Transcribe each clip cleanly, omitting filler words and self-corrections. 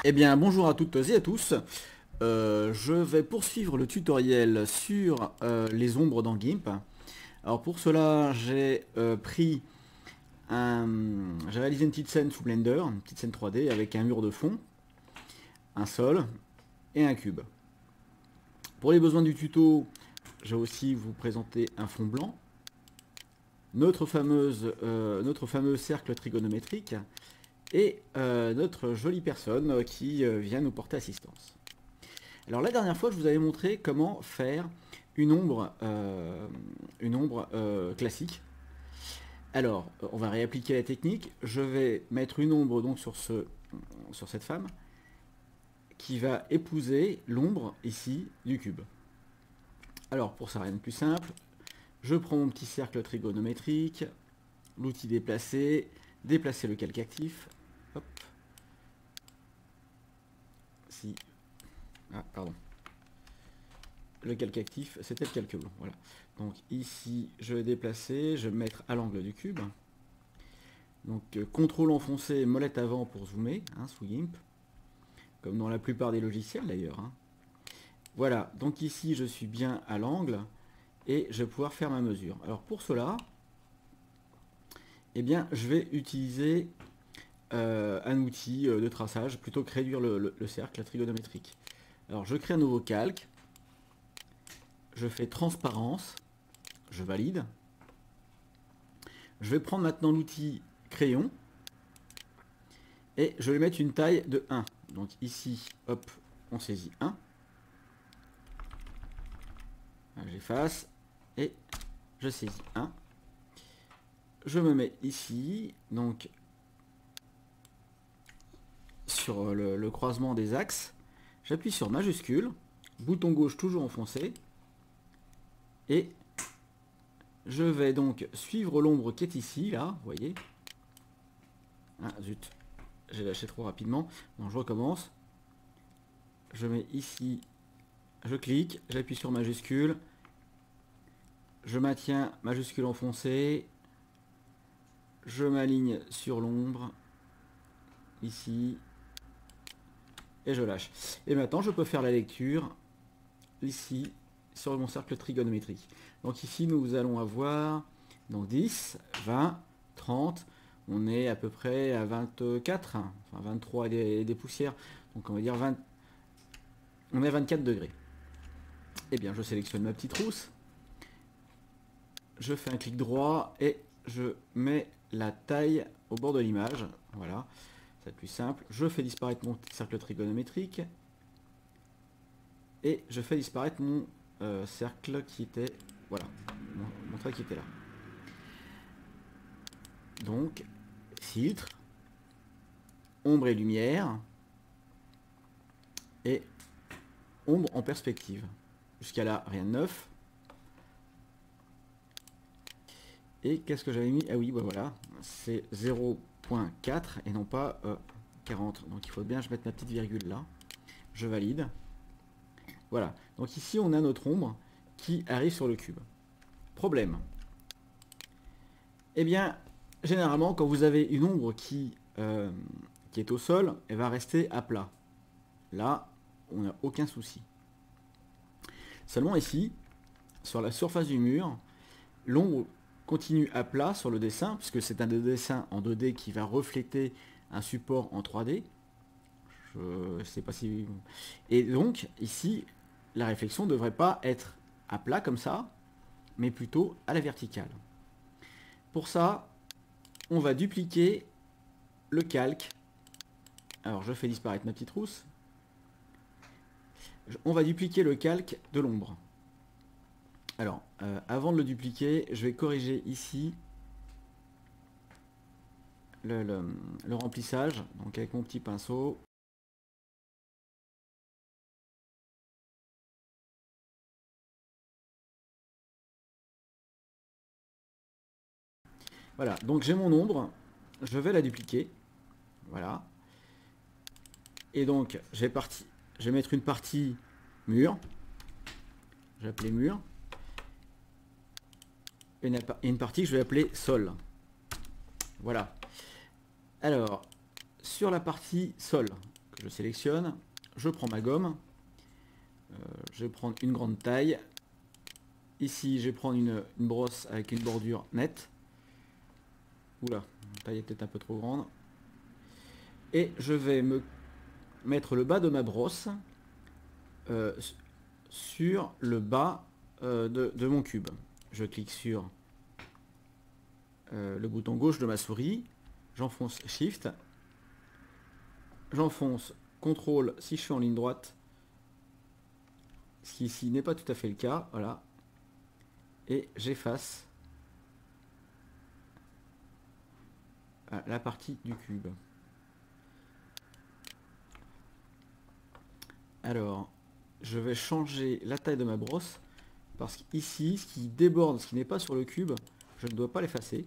Eh bien, bonjour à toutes et à tous. Je vais poursuivre le tutoriel sur les ombres dans GIMP. Alors pour cela, j'ai réalisé une petite scène sous Blender, une petite scène 3D avec un mur de fond, un sol et un cube. Pour les besoins du tuto, je vais aussi vous présenter un fond blanc, notre fameux cercle trigonométrique et notre jolie personne qui vient nous porter assistance. Alors la dernière fois, je vous avais montré comment faire une ombre classique. Alors, on va réappliquer la technique. Je vais mettre une ombre donc sur cette femme qui va épouser l'ombre ici du cube. Alors pour ça, rien de plus simple. Je prends mon petit cercle trigonométrique, l'outil déplacer le calque actif. Hop. Si. Ah, pardon. Le calque actif, c'était le calque blanc. Voilà. Donc ici, je vais déplacer, je vais me mettre à l'angle du cube. Donc contrôle enfoncé, molette avant pour zoomer, sous GIMP. Comme dans la plupart des logiciels d'ailleurs. Voilà, donc ici je suis bien à l'angle et je vais pouvoir faire ma mesure. Alors pour cela, eh bien, je vais utiliser un outil de traçage plutôt que réduire le cercle trigonométrique. Alors je crée un nouveau calque, je fais transparence, je valide. Je vais prendre maintenant l'outil crayon et je vais mettre une taille de 1. Donc ici, hop, on saisit 1. J'efface et je saisis 1. Je me mets ici, donc sur le croisement des axes. J'appuie sur majuscule, bouton gauche toujours enfoncé. Et je vais donc suivre l'ombre qui est ici, là, vous voyez. Ah zut, j'ai lâché trop rapidement. Donc je recommence. Je mets ici, je clique, j'appuie sur majuscule. Je maintiens majuscule enfoncée. Je m'aligne sur l'ombre. Ici. Et je lâche. Et maintenant je peux faire la lecture. Ici, sur mon cercle trigonométrique. Donc ici nous allons avoir donc 10, 20, 30. On est à peu près à 24. Enfin 23 et des poussières. Donc on va dire 20. On est à 24 degrés. Eh bien je sélectionne ma petite trousse. Je fais un clic droit et je mets la taille au bord de l'image. Voilà, c'est plus simple. Je fais disparaître mon cercle trigonométrique. Et je fais disparaître mon cercle qui était... Voilà, mon trait qui était là. Donc, filtre, ombre et lumière. Et ombre en perspective. Jusqu'à là, rien de neuf. Et qu'est-ce que j'avais mis? Ah oui, bah voilà, c'est 0.4 et non pas 40. Donc il faut bien que je mette ma petite virgule là. Je valide. Voilà, donc ici on a notre ombre qui arrive sur le cube. Problème. Eh bien, généralement, quand vous avez une ombre qui est au sol, elle va rester à plat. Là, on n'a aucun souci. Seulement ici, sur la surface du mur, l'ombre continue à plat sur le dessin, puisque c'est un dessin en 2D qui va refléter un support en 3D. Je sais pas si... Et donc, ici, la réflexion ne devrait pas être à plat comme ça, mais plutôt à la verticale. Pour ça, on va dupliquer le calque. Alors, je fais disparaître ma petite trousse. On va dupliquer le calque de l'ombre. Alors, avant de le dupliquer, je vais corriger ici le remplissage, donc avec mon petit pinceau. Voilà, donc j'ai mon ombre, je vais la dupliquer. Voilà. Et donc, je vais mettre une partie mur. Je vais appeler mur. Et une partie que je vais appeler sol. Voilà. Alors, sur la partie sol, je sélectionne, je prends ma gomme, je vais prendre une grande taille. Ici, je vais prendre une brosse avec une bordure nette. Oula, la taille est peut-être un peu trop grande. Et je vais me mettre le bas de ma brosse sur le bas de mon cube. Je clique sur le bouton gauche de ma souris, j'enfonce Shift, j'enfonce CTRL si je suis en ligne droite, ce qui ici n'est pas tout à fait le cas, voilà, et j'efface la partie du cube. Alors, je vais changer la taille de ma brosse, parce qu'ici, ce qui déborde, ce qui n'est pas sur le cube, je ne dois pas l'effacer,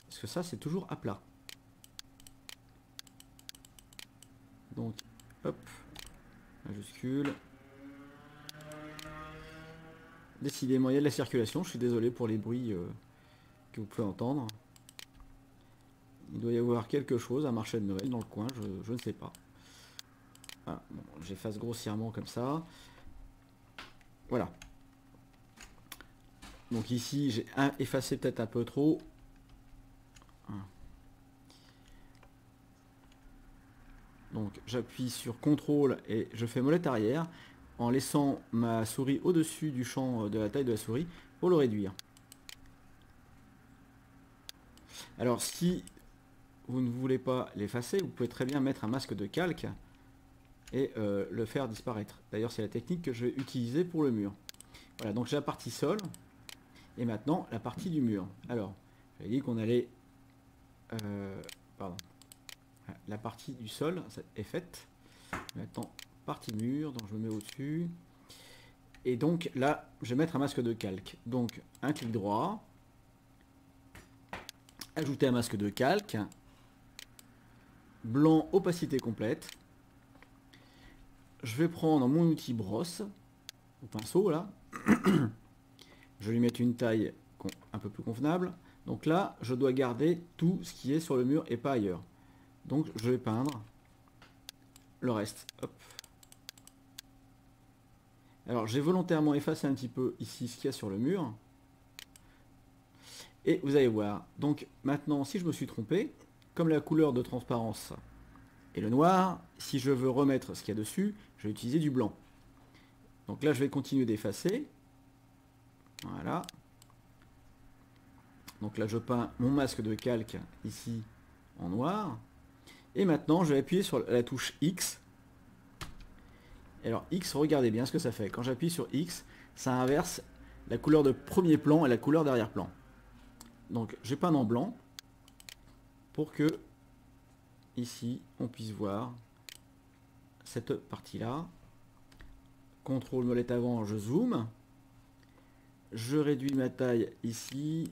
parce que ça, c'est toujours à plat. Donc, hop, majuscule. Décidément, il y a de la circulation, je suis désolé pour les bruits que vous pouvez entendre. Il doit y avoir quelque chose, un marché de Noël dans le coin, je ne sais pas. Voilà, bon, j'efface grossièrement comme ça. Voilà. Donc ici, j'ai effacé peut-être un peu trop. Donc j'appuie sur CTRL et je fais molette arrière en laissant ma souris au-dessus du champ de la taille de la souris pour le réduire. Alors si vous ne voulez pas l'effacer, vous pouvez très bien mettre un masque de calque et le faire disparaître. D'ailleurs c'est la technique que je vais utiliser pour le mur. Voilà, donc j'ai la partie sol et maintenant la partie du mur. Alors j'avais dit qu'on allait... pardon. La partie du sol est faite. Maintenant partie mur, donc je me mets au-dessus. Et donc là, je vais mettre un masque de calque. Donc un clic droit, ajouter un masque de calque, blanc, opacité complète. Je vais prendre mon outil brosse, au pinceau là. Je vais lui mettre une taille un peu plus convenable. Donc là, je dois garder tout ce qui est sur le mur et pas ailleurs. Donc je vais peindre le reste. Hop. Alors j'ai volontairement effacé un petit peu ici ce qu'il y a sur le mur. Et vous allez voir. Donc maintenant, si je me suis trompé, comme la couleur de transparence est le noir, si je veux remettre ce qu'il y a dessus, je vais utiliser du blanc. Donc là, je vais continuer d'effacer. Voilà. Donc là, je peins mon masque de calque ici en noir. Et maintenant, je vais appuyer sur la touche X. Alors X, regardez bien ce que ça fait. Quand j'appuie sur X, ça inverse la couleur de premier plan et la couleur d'arrière-plan. Donc j'ai peint en blanc pour que ici on puisse voir cette partie-là. CTRL molette avant, je zoome. Je réduis ma taille ici.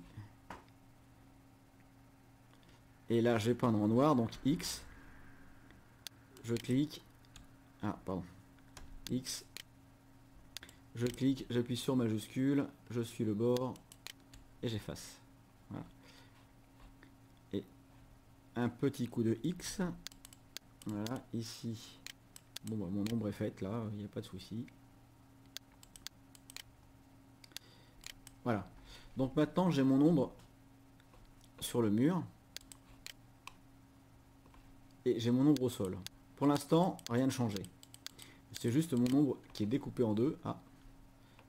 Et là, je vais peindre en noir, donc X. Je clique. Ah, pardon. X. Je clique, j'appuie sur majuscule, je suis le bord et j'efface. Voilà. Et un petit coup de X. Voilà, ici. Bon, bah, mon ombre est faite là, il n'y a pas de souci. Voilà. Donc maintenant, j'ai mon ombre sur le mur. Et j'ai mon ombre au sol. Pour l'instant, rien ne changé. C'est juste mon ombre qui est découpé en deux. Ah,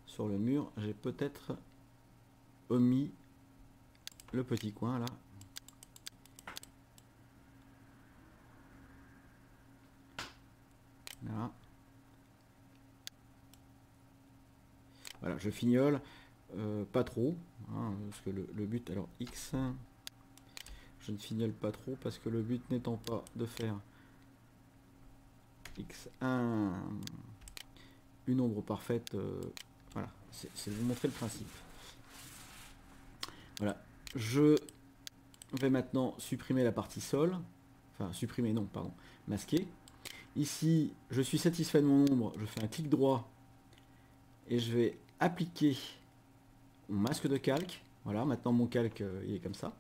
sur le mur, j'ai peut-être omis le petit coin là. Là. Voilà, je fignole, pas trop, hein, parce que le but, alors X, je ne fignole pas trop parce que le but n'étant pas de faire X1 une ombre parfaite, voilà, c'est de vous montrer le principe. Voilà, je vais maintenant supprimer la partie sol, enfin supprimer non, pardon, masquer. Ici, je suis satisfait de mon ombre, je fais un clic droit et je vais appliquer mon masque de calque. Voilà, maintenant mon calque il est comme ça.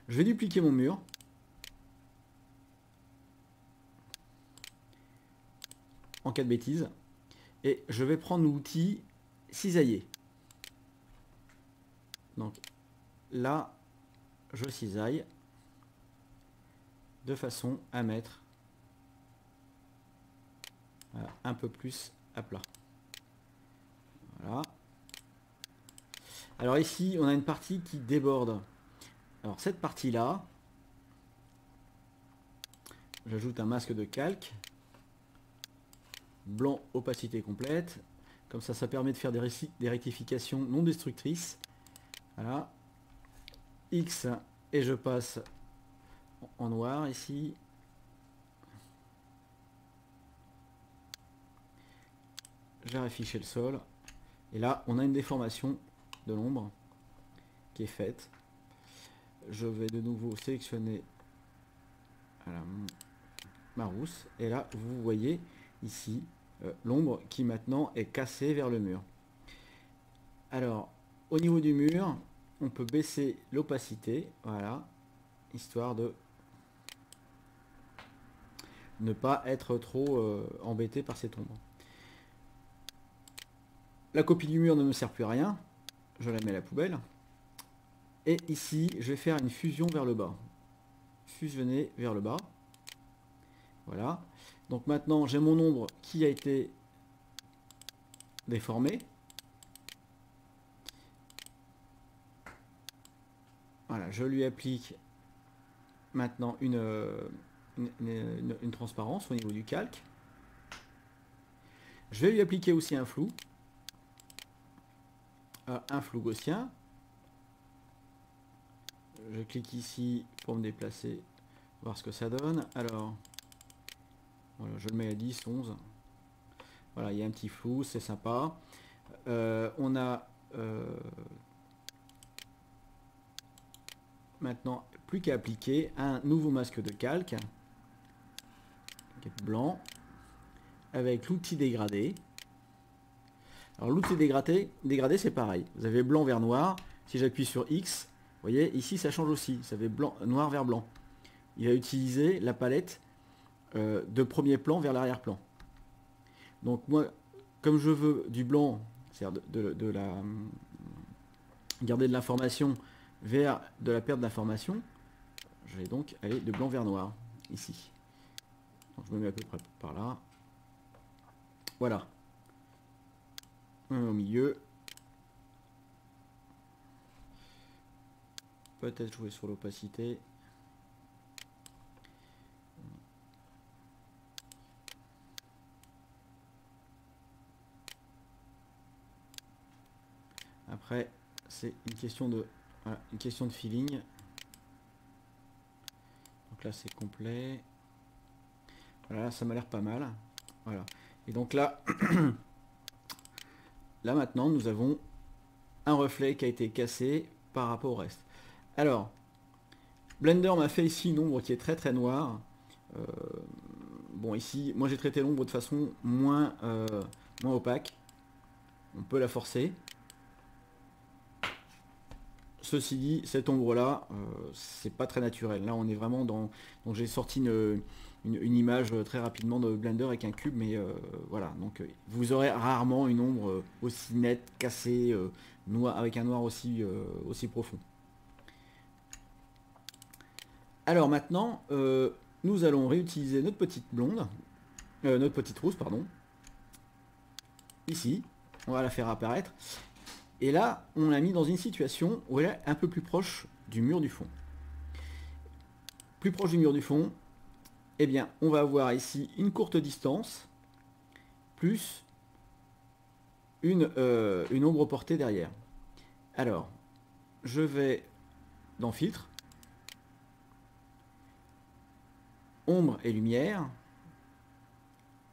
Je vais dupliquer mon mur. en cas de bêtises. Et je vais prendre l'outil cisailler. Donc là, je cisaille de façon à mettre un peu plus à plat. Voilà. Alors ici, on a une partie qui déborde. Alors cette partie-là, j'ajoute un masque de calque. Blanc, opacité complète. Comme ça permet de faire des rectifications non destructrices. Voilà. X, et je passe en noir ici. J'ai affiché le sol. Et là, on a une déformation de l'ombre qui est faite. Je vais de nouveau sélectionner ma rousse. Et là, vous voyez ici l'ombre qui maintenant est cassée vers le mur. Alors, au niveau du mur, on peut baisser l'opacité. Voilà. Histoire de ne pas être trop embêté par cette ombre. La copie du mur ne me sert plus à rien. Je la mets à la poubelle. Et ici, je vais faire une fusion vers le bas. Fusionner vers le bas. Voilà. Donc maintenant, j'ai mon ombre qui a été déformée. Voilà, je lui applique maintenant une transparence au niveau du calque. Je vais lui appliquer aussi un flou. Un flou gaussien. Je clique ici pour me déplacer, voir ce que ça donne. Alors, voilà, je le mets à 10, 11. Voilà, il y a un petit flou, c'est sympa. On a maintenant plus qu'à appliquer un nouveau masque de calque blanc avec l'outil dégradé. Alors l'outil dégradé c'est pareil. Vous avez blanc vers noir. Si j'appuie sur X, vous voyez ici ça change aussi. Ça fait blanc, noir vers blanc. Il va utiliser la palette de premier plan vers l'arrière-plan. Donc moi, comme je veux du blanc, c'est-à-dire garder de l'information vers de la perte d'information, je vais donc aller de blanc vers noir ici. Donc je me mets à peu près par là. Voilà. Au milieu. Peut-être jouer sur l'opacité. Après, c'est une question de feeling. Donc là, c'est complet. Voilà, ça m'a l'air pas mal. Voilà. Et donc là, là maintenant, nous avons un reflet qui a été cassé par rapport au reste. Alors, Blender m'a fait ici une ombre qui est très très noire. Bon, ici, moi j'ai traité l'ombre de façon moins opaque. On peut la forcer. Ceci dit, cette ombre là, c'est pas très naturel. Là, on est vraiment dans. Donc j'ai sorti une image très rapidement de Blender avec un cube, mais voilà. Donc vous aurez rarement une ombre aussi nette, cassée, noire, avec un noir aussi profond. Alors maintenant, nous allons réutiliser notre petite blonde, notre petite rousse, pardon. Ici, on va la faire apparaître. Et là, on l'a mis dans une situation où elle est un peu plus proche du mur du fond. Plus proche du mur du fond, eh bien, on va avoir ici une courte distance, plus une ombre portée derrière. Alors, je vais dans Filtre, Ombre et Lumière,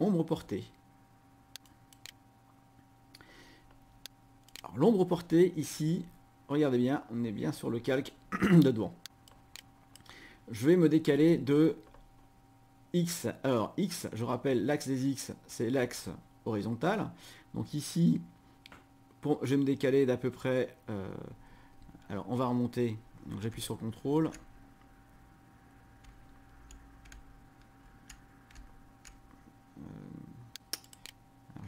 Ombre portée. L'ombre portée ici, regardez bien, on est bien sur le calque de devant. Je vais me décaler de X. Alors X, je rappelle, l'axe des X, c'est l'axe horizontal. Donc ici, je vais me décaler d'à peu près... alors on va remonter, donc j'appuie sur CTRL.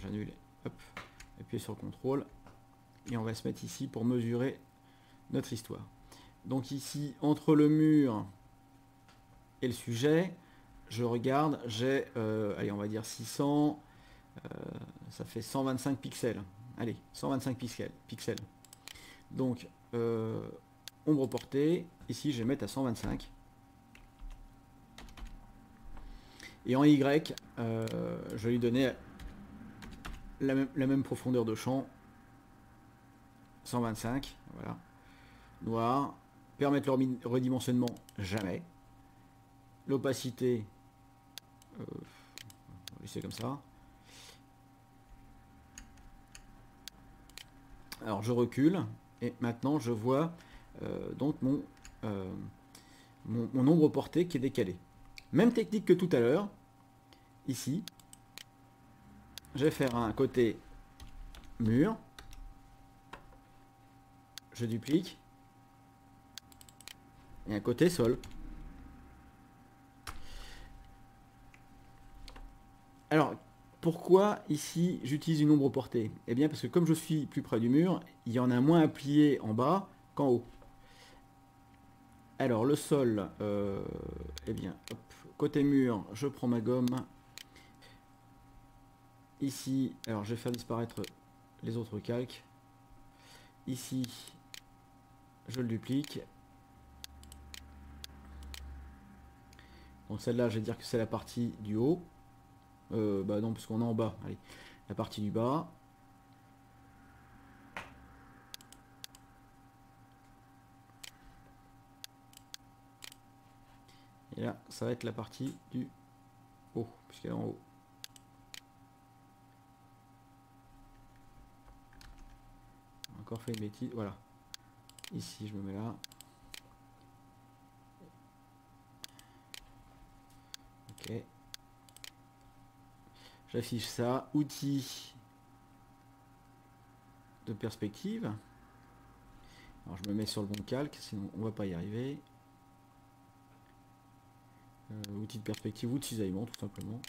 j'annule, hop, appuyez sur CTRL, et on va se mettre ici pour mesurer notre histoire. Donc ici, entre le mur et le sujet, je regarde, j'ai, allez, on va dire 600, ça fait 125 pixels. Allez, 125 pixels. Donc, ombre portée, ici je vais mettre à 125. Et en Y, je vais lui donner la même profondeur de champ, 125, voilà. Noir, permettre le redimensionnement, jamais. L'opacité, on va laisser comme ça. Alors je recule, et maintenant je vois donc mon ombre portée qui est décalée. Même technique que tout à l'heure, ici, je vais faire un côté mur, je duplique, et un côté sol. Alors, pourquoi ici j'utilise une ombre portée? Eh bien parce que comme je suis plus près du mur, il y en a moins à plier en bas qu'en haut. Alors le sol, eh bien, hop, côté mur, je prends ma gomme. Ici, alors je vais faire disparaître les autres calques. Ici, je le duplique. Donc celle-là, je vais dire que c'est la partie du haut. Bah non, parce qu'on est en bas. Allez, la partie du bas. Et là, ça va être la partie du haut, puisqu'elle est en haut. Encore fait une bêtise, voilà. Ici, je me mets là. Ok. J'affiche ça. Outils de perspective. Alors, je me mets sur le bon calque, sinon on va pas y arriver. Outils de perspective ou de cisaillement, tout simplement.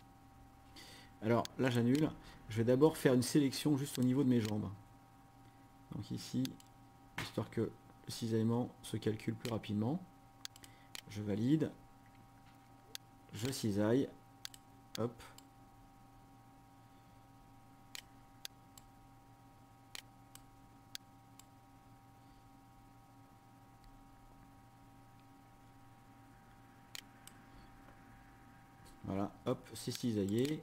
Alors, là, j'annule. Je vais d'abord faire une sélection juste au niveau de mes jambes. Donc ici, histoire que le cisaillement se calcule plus rapidement. Je valide. Je cisaille. Hop. Voilà, hop, c'est cisaillé.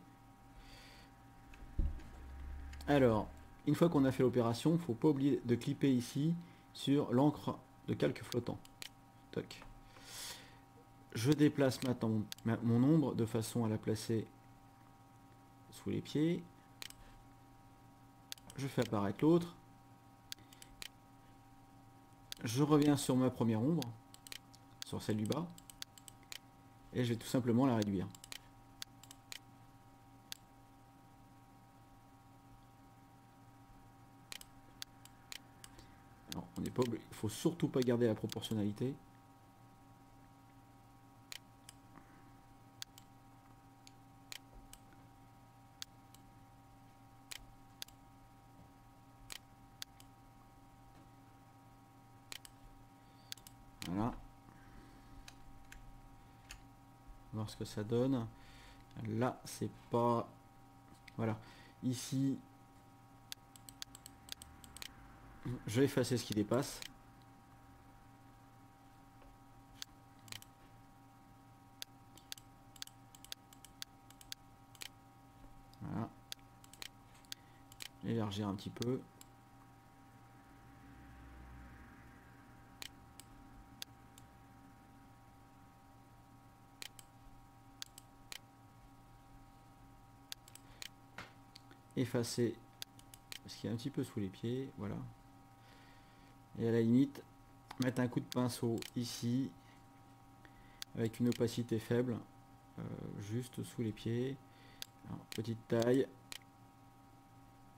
Alors, une fois qu'on a fait l'opération, il ne faut pas oublier de clipper ici sur l'encre de calque flottant. Toc. Je déplace maintenant mon ombre de façon à la placer sous les pieds. Je fais apparaître l'autre. Je reviens sur ma première ombre, sur celle du bas, et je vais tout simplement la réduire. Alors, on n'est pas obligé, il faut surtout pas garder la proportionnalité. Voilà. On va voir ce que ça donne. Là, c'est pas... Voilà. Ici, je vais effacer ce qui dépasse. Voilà. Élargir un petit peu. Effacer ce qui est un petit peu sous les pieds, voilà. Et à la limite, mettre un coup de pinceau ici, avec une opacité faible, juste sous les pieds. Alors, petite taille,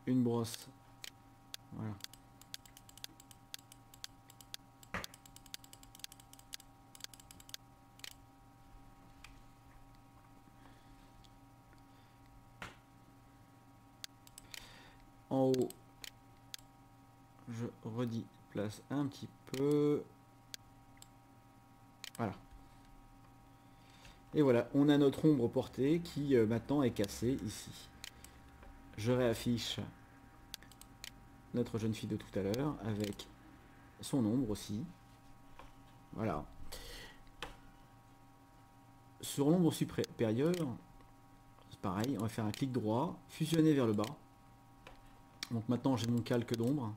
une brosse, voilà. je redis place un petit peu. Voilà. Et voilà, on a notre ombre portée qui maintenant est cassée ici. Je réaffiche notre jeune fille de tout à l'heure avec son ombre aussi. Voilà. Sur l'ombre supérieure, c'est pareil, on va faire un clic droit, fusionner vers le bas. Donc maintenant j'ai mon calque d'ombre.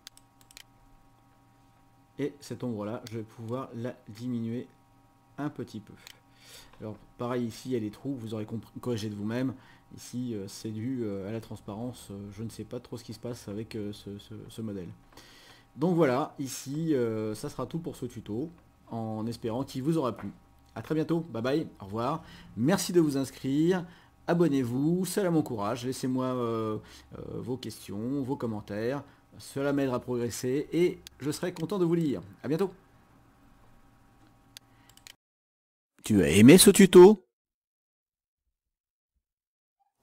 Et cette ombre là, je vais pouvoir la diminuer un petit peu. Alors pareil ici, il y a des trous, vous aurez corrigé de vous-même. Ici c'est dû à la transparence, je ne sais pas trop ce qui se passe avec ce modèle. Donc voilà, ici ça sera tout pour ce tuto, en espérant qu'il vous aura plu. A très bientôt, bye bye, au revoir. Merci de vous inscrire, abonnez-vous, cela m'encourage, laissez-moi vos questions, vos commentaires, cela m'aidera à progresser et je serai content de vous lire. A bientôt. Tu as aimé ce tuto?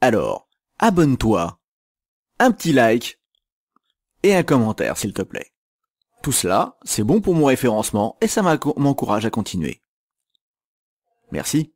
Alors, abonne-toi, un petit like et un commentaire s'il te plaît. Tout cela, c'est bon pour mon référencement et ça m'encourage à continuer. Merci.